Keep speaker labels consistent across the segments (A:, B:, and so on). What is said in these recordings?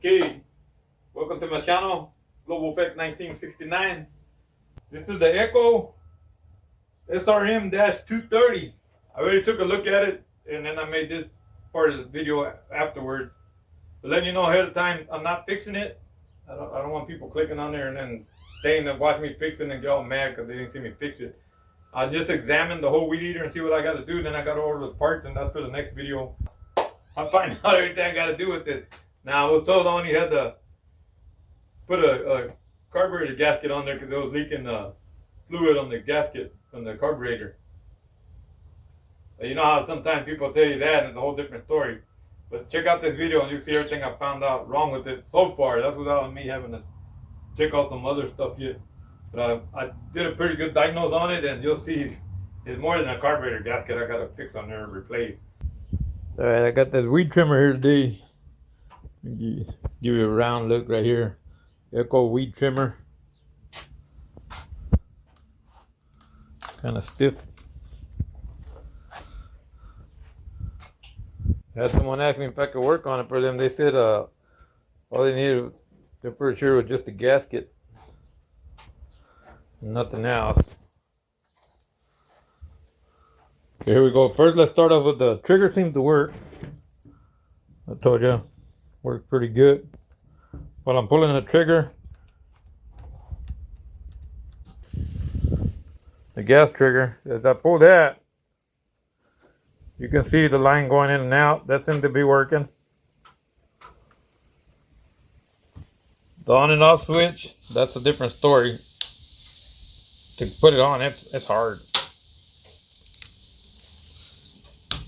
A: Okay, welcome to my channel, Global Effect 1969. This is the Echo SRM-230. I already took a look at it, and then I made this part of the video afterwards. But letting you know ahead of time, I'm not fixing it. I don't want people clicking on there and then saying to watch me fix it and get all mad because they didn't see me fix it. I just examined the whole weed eater and see what I got to do. Then I got to order the parts, and that's for the next video. I'll find out everything I got to do with it. Now, I was told I only had to put a carburetor gasket on there because it was leaking fluid on the gasket from the carburetor. You know how sometimes people tell you that and it's a whole different story. But check out this video and you'll see everything I found out wrong with it so far. That's without me having to check out some other stuff yet. But I did a pretty good diagnose on it, and you'll see it's more than a carburetor gasket I got to fix on there and replace. Alright, I got this weed trimmer here today. Give you a round look right here. Echo weed trimmer. Kind of stiff. Had someone ask me if I could work on it for them. They said all they needed, they're pretty sure, was just a gasket. Nothing else. Okay, here we go. First, let's start off with the trigger. Seems to work. I told you, works pretty good. While I'm pulling the trigger, the gas trigger, as I pull that, you can see the line going in and out. That seems to be working. The on and off switch, that's a different story. To put it on, it's hard.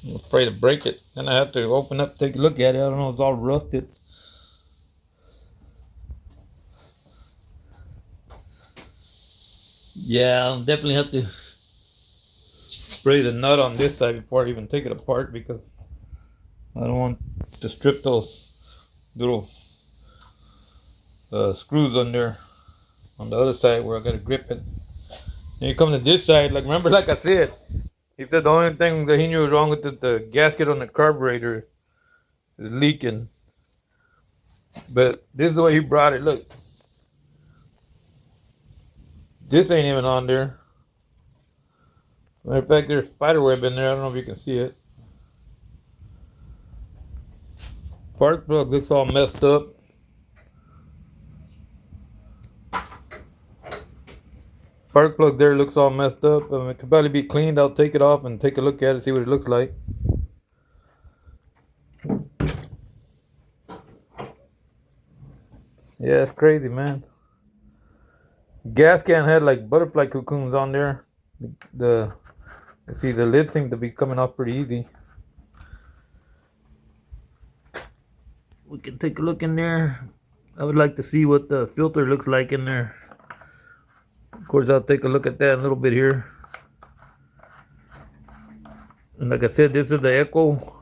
A: I'm afraid to break it. Then I have to open up, take a look at it. I don't know, it's all rusted. Yeah, I'll definitely have to spray the nut on this side before I even take it apart, because I don't want to strip those little screws on there on the other side where I gotta grip it. Then you come to this side, like remember, like I said, he said the only thing that he knew was wrong with the gasket on the carburetor is leaking. But this is the way he brought it. Look, this ain't even on there. Matter of fact, there's spider web in there. I don't know if you can see it. Spark plug looks all messed up. Spark plug there looks all messed up. It could probably be cleaned. I'll take it off and take a look at it, see what it looks like. Yeah, it's crazy, man. Gas can had like butterfly cocoons on there. See, the lid seems to be coming off pretty easy. We can take a look in there. I would like to see what the filter looks like in there. Of course, I'll take a look at that in a little bit here. And like I said, this is the Echo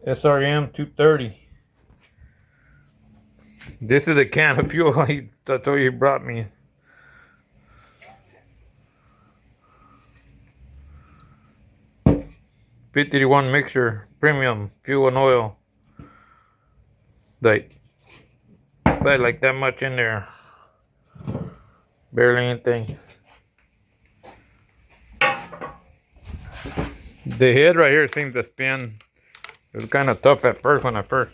A: SRM-230. This is a can of fuel I told you he brought me. $50-1 mixture, premium fuel and oil. Like that much in there. Barely anything. The head right here seems to spin. It was kind of tough at first when I first.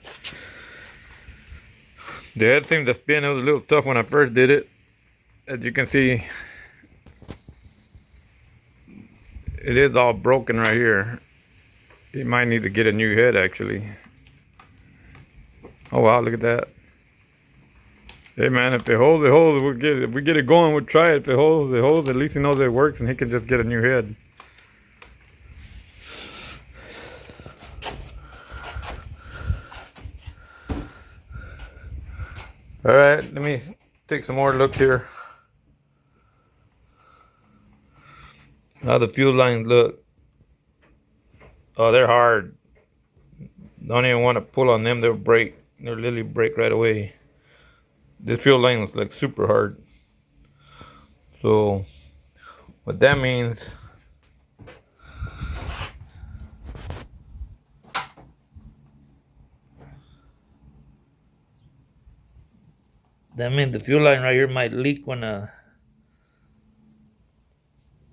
A: The head seemed to spin. It was a little tough when I first did it. As you can see, it is all broken right here. You might need to get a new head actually. Oh wow, look at that. Hey man, if it holds, it holds. We'll get it. If we get it going, we'll try it. If it holds, it holds. At least he knows it works and he can just get a new head. Alright, let me take some more look here. How the fuel lines look. Oh, they're hard. Don't even want to pull on them, they'll break. They'll literally break right away. This fuel line looks like super hard. So what that means,
B: That means the fuel line right here might leak when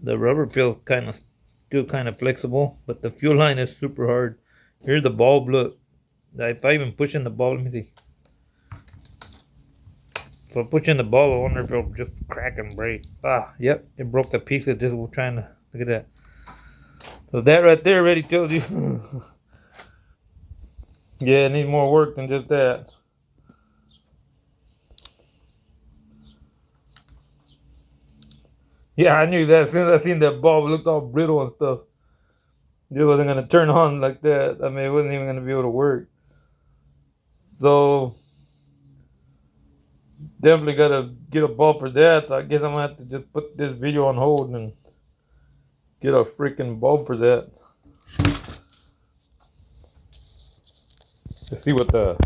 B: the rubber feels still kind of flexible, but the fuel line is super hard. Here's the bulb. Look, if I even push in the bulb, let me see. If I push in the bulb, I wonder if it'll just crack and break. Ah, yep, it broke the pieces just trying to look at that. So that right there already tells you. Yeah, it needs more work than just that. Yeah, I knew that as soon as I seen that bulb, it looked all brittle and stuff. It wasn't gonna turn on like that. I mean, it wasn't even gonna be able to work. So definitely gotta get a bulb for that. So I guess I'm gonna have to just put this video on hold and get a freaking bulb for that. Let's see what the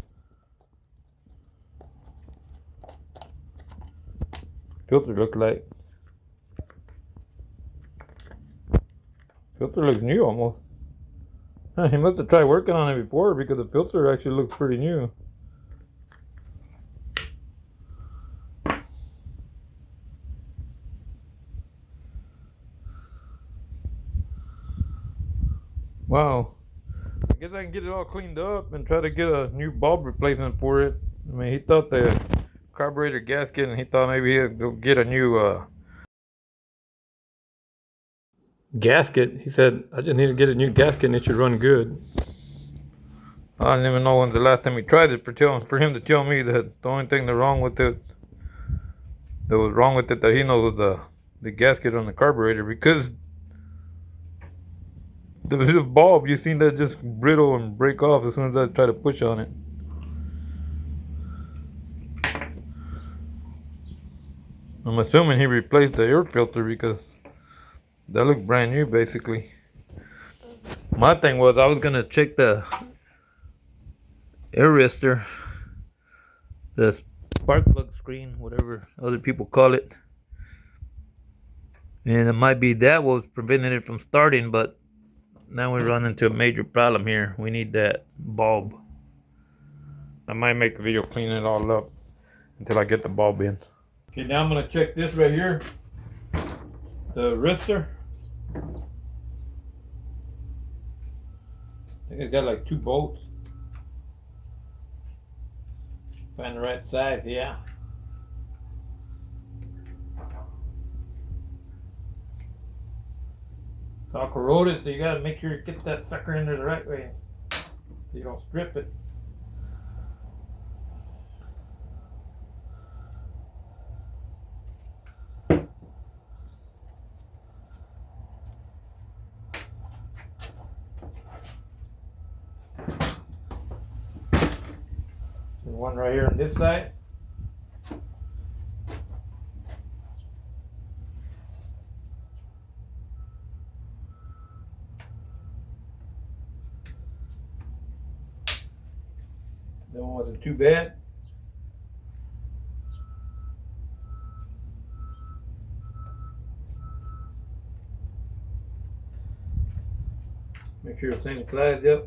B: filter looks like. Filter looks new almost. Huh, he must have tried working on it before because the filter actually looks pretty new. Wow. I guess I can get it all cleaned up and try to get a new bulb replacement for it. I mean, he thought the carburetor gasket, and he thought maybe he'd go get a new gasket. He said, I just need to get a new gasket and it should run good. I don't even know when's the last time he tried it for him to tell me that the only thing that was wrong with it that he knows was the gasket on the carburetor, because the bulb, you seen that just brittle and break off as soon as I try to push on it. I'm assuming he replaced the air filter because that looked brand new basically. My thing was I was gonna check the air resistor, the spark plug screen, whatever other people call it. And it might be that was preventing it from starting, but now we run into a major problem here. We need that bulb. I might make a video cleaning it all up until I get the bulb in. Okay, now I'm gonna check this right here, the resistor. I think it's got like 2 bolts. Find the right size, yeah. It's all corroded, so you gotta make sure you get that sucker in there the right way so you don't strip it. There's one right here on this side. That one wasn't too bad. Make sure it's same size, yep.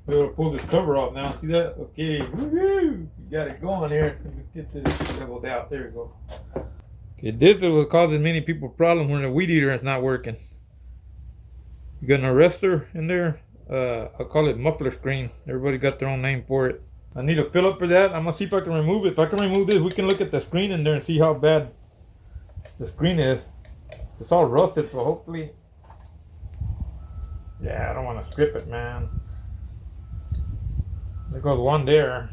B: We're able to pull this cover off now. See that? Okay, woohoo! You got it going here. Let's get this leveled out. There we go. Okay, this is what causes many people problems when the weed eater is not working. You got an arrestor in there. I'll call it muffler screen. Everybody got their own name for it. I need a fill-up for that. I'm gonna see if I can remove it. If I can remove this, we can look at the screen in there and see how bad the screen is. It's all rusted, so hopefully. Yeah, I don't want to strip it, man. There goes one there.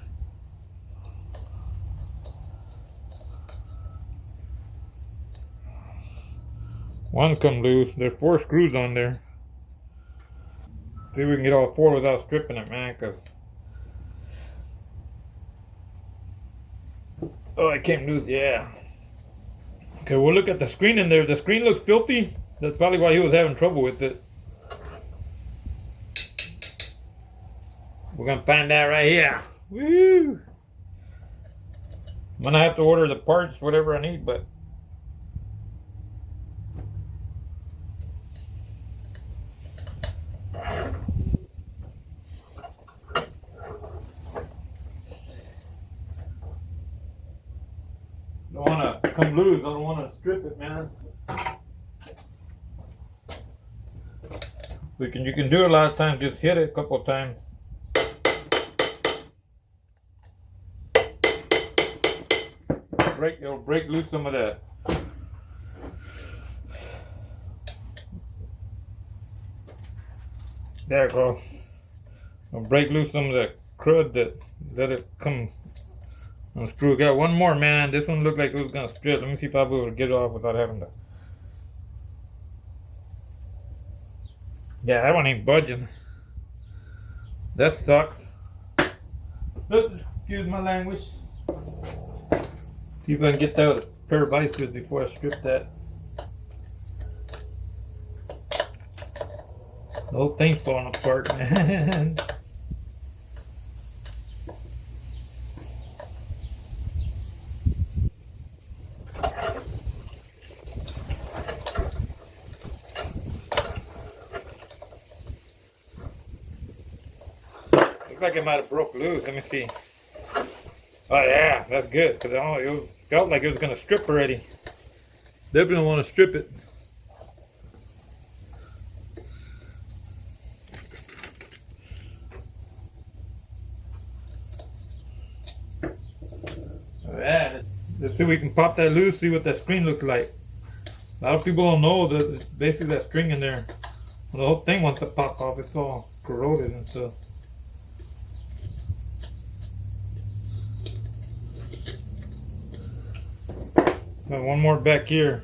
B: One's come loose. There's 4 screws on there. See if we can get all 4 without stripping it, man, cause oh, it came loose, yeah. Okay, we'll look at the screen in there. The screen looks filthy. That's probably why he was having trouble with it. We're gonna find out right here. Woo! I'm gonna have to order the parts, whatever I need, but come loose. I don't want to strip it, man. You can do it a lot of times. Just hit it a couple of times. It'll break loose some of that. There it goes. It'll break loose some of that crud that let it come unscrew. Got one more, man. This one looked like it was gonna strip. Let me see if I'll be able to get it off without having to. Yeah, that one ain't budging. That sucks. Excuse my language. See if I can get that with a pair of bicycles before I strip that. The whole thing's falling apart, man. Looks like it might have broke loose. Let me see. Oh yeah, that's good. Cause it felt like it was gonna strip already. Definitely don't want to strip it. Alright, let's see if we can pop that loose. See what that screen looks like. A lot of people don't know that it's basically that string in there. The whole thing wants to pop off. It's all corroded and stuff. Got one more back here.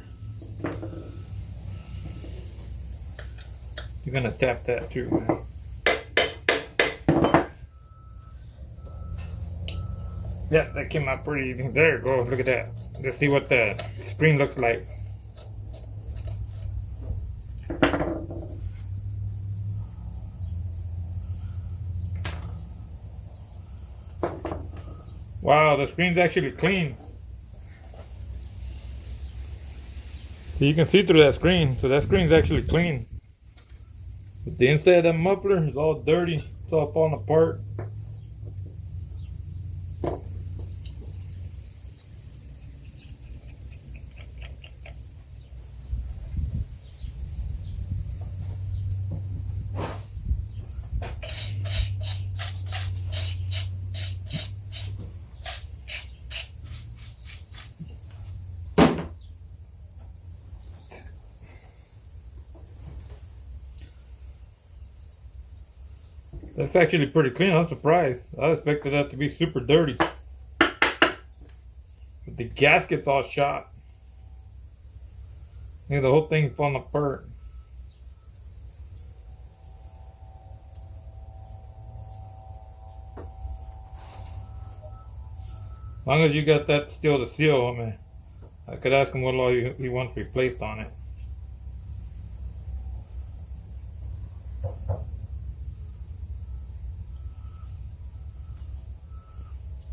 B: You're gonna tap that too, man. Yeah, that came out pretty even. There it goes. Look at that. Let's see what the screen looks like. Wow, the screen's actually clean. So you can see through that screen. So that screen's actually clean. But the inside of that muffler is all dirty. It's all falling apart. That's actually pretty clean. I'm surprised. I expected that to be super dirty. But the gasket's all shot. Yeah, the whole thing's falling apart. As long as you got that still to seal, I mean, I could ask him what all he wants replaced on it.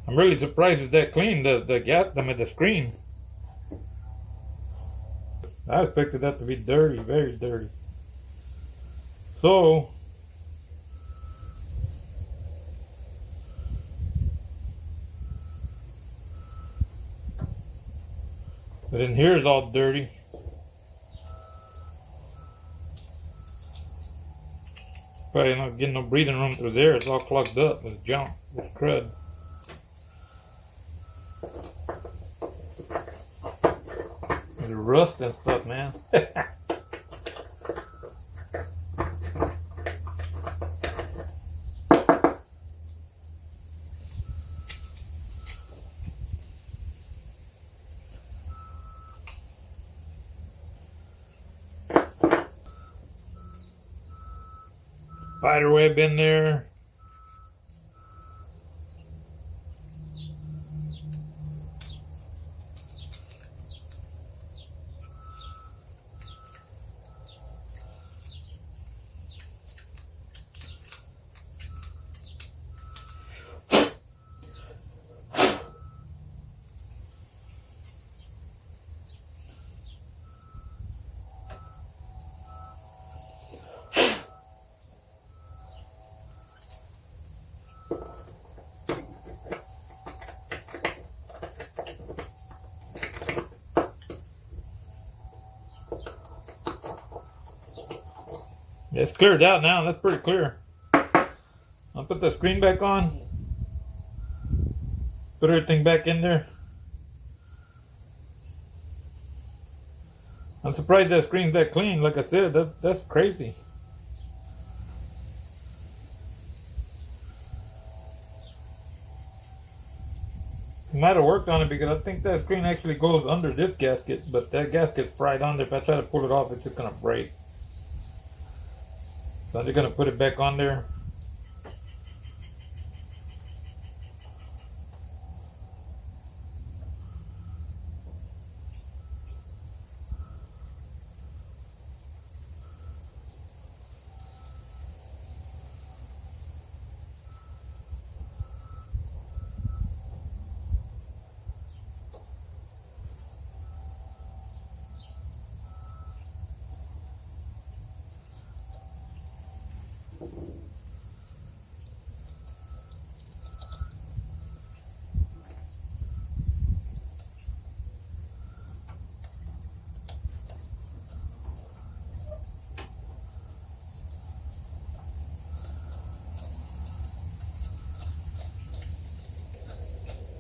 B: I'm really surprised it's that clean, the screen. I expected that to be dirty, very dirty. So, but in here is all dirty. Probably not getting no breathing room through there. It's all clogged up with junk, with crud. The rust and stuff, man. Spider web in there. It's cleared out now. That's pretty clear. I'll put the screen back on. Put everything back in there. I'm surprised that screen's that clean. Like I said, that's crazy. Might have worked on it because I think that screen actually goes under this gasket, but that gasket's fried under. If I try to pull it off, it's just gonna break. So I'm just gonna put it back on there.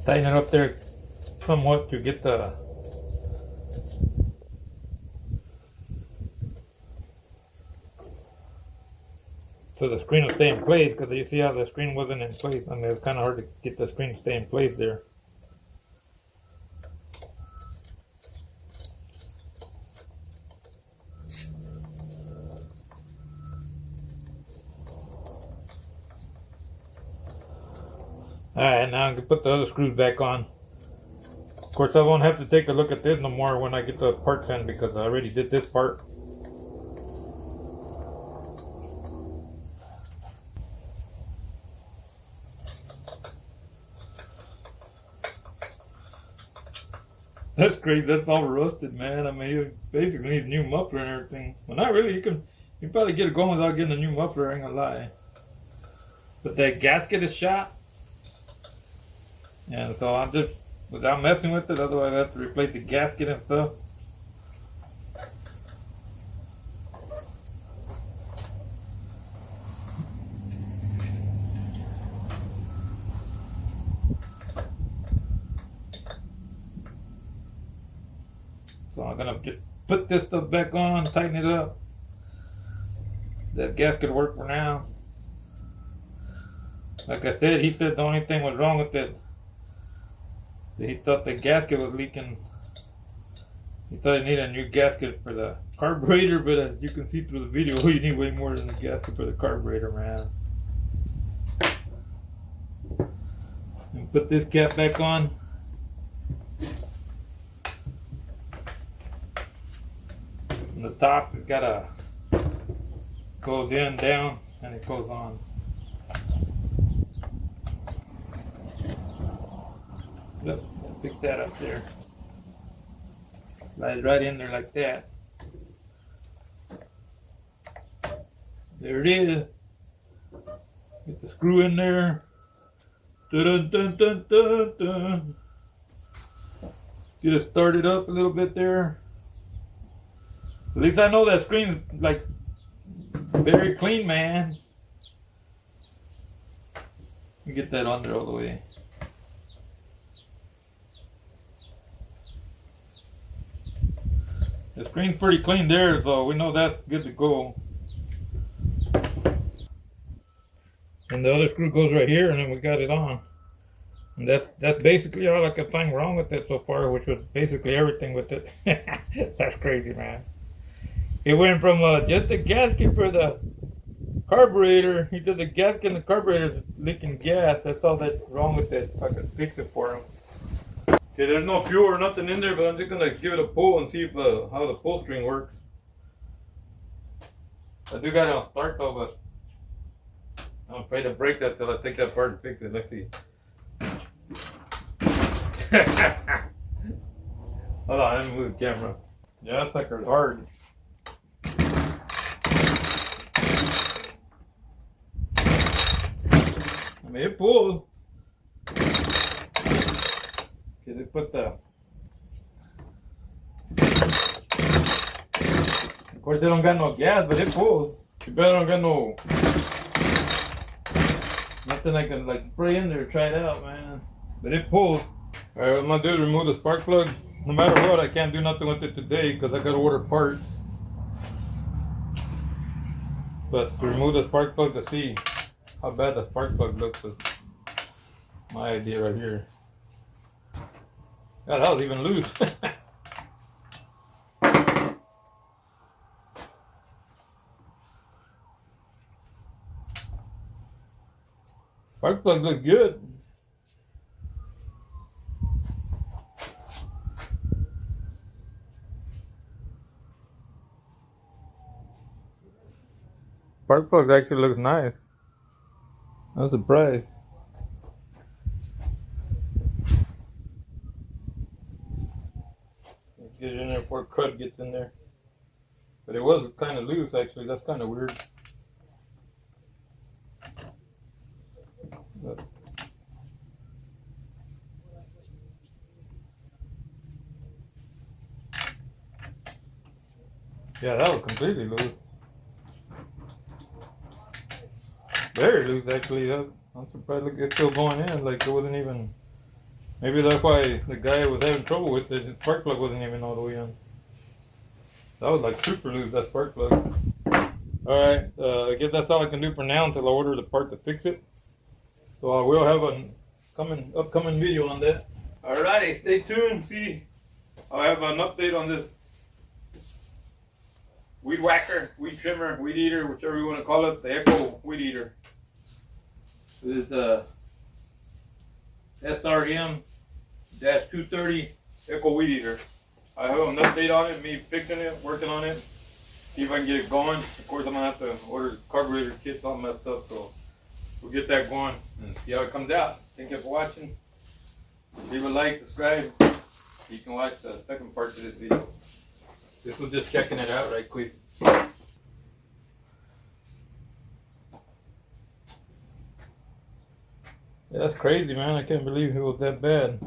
B: Tighten it up there somewhat to get the so the screen will stay in place, because you see how the screen wasn't in place. I mean, it's kind of hard to get the screen to stay in place there. Alright, now I can put the other screws back on. Of course, I won't have to take a look at this no more when I get the parts in, because I already did this part. That's crazy. That's all rusted, man. I mean, you basically need a new muffler and everything. Well, not really. You can probably get it going without getting a new muffler. I ain't gonna lie. But that gasket is shot, and so I'm just without messing with it. Otherwise, I have to replace the gasket and stuff. So I'm gonna just put this stuff back on, tighten it up. That gasket will work for now. Like I said, he said the only thing was wrong with it, he thought the gasket was leaking. He thought he needed a new gasket for the carburetor, but as you can see through the video, you need way more than a gasket for the carburetor, man. And put this cap back on. On the top, it's got a goes in, down, and it goes on. Yep, pick that up there. Slide right in there like that. There it is. Get the screw in there. Dun, dun, dun, dun, dun. Get it started up a little bit there. At least I know that screen's like very clean, man. Get that on there all the way. The screen's pretty clean there, so we know that's good to go. And the other screw goes right here, and then we got it on. And that's basically all I could find wrong with it so far, which was basically everything with it. That's crazy, man. It went from just a gasket for the carburetor. He did the gasket and the carburetor's leaking gas. That's all that's wrong with it. If I could fix it for him. Okay, there's no fuel or nothing in there, but I'm just gonna give it a pull and see if how the pull string works. I do got it on start though, but I'm afraid to break that till I take that apart and fix it. Let's see. Hold on, let me move the camera. Yeah, that sucker's hard. I mean, it pulls. Okay, they put the. Of course, they don't got no gas, but it pulls.
A: Too bad I don't got no nothing I can like spray in there, try it out, man. But it pulls. Alright, what I'm gonna do is remove the spark plug. No matter what, I can't do nothing with it today because I gotta order parts. But to remove the spark plug to see how bad the spark plug looks is my idea right here. God, that was even loose. Spark plug looks good. Spark plug actually looks nice. I'm surprised. Get it in there before crud gets in there. But it was kind of loose actually. That's kind of weird. But yeah, that was completely loose. Very loose actually. I'm surprised. Look, it's still going in. Like it wasn't even. Maybe that's why the guy was having trouble with it. The spark plug wasn't even all the way in. That was like super loose, that spark plug. Alright, I guess that's all I can do for now until I order the part to fix it. So I will have an upcoming video on that. Alrighty, stay tuned. See, I'll have an update on this weed whacker, weed trimmer, weed eater, whichever you want to call it, the Echo weed eater. This is the SRM-230 Echo weed eater. I have an update on it, me fixing it, working on it, see if I can get it going. Of course, I'm going to have to order the carburetor kits, all messed up, so we'll get that going and see how it comes out. Thank you for watching. Leave a like, subscribe. You can watch the second part of this video. This was just checking it out right quick. Yeah, that's crazy, man. I can't believe it was that bad.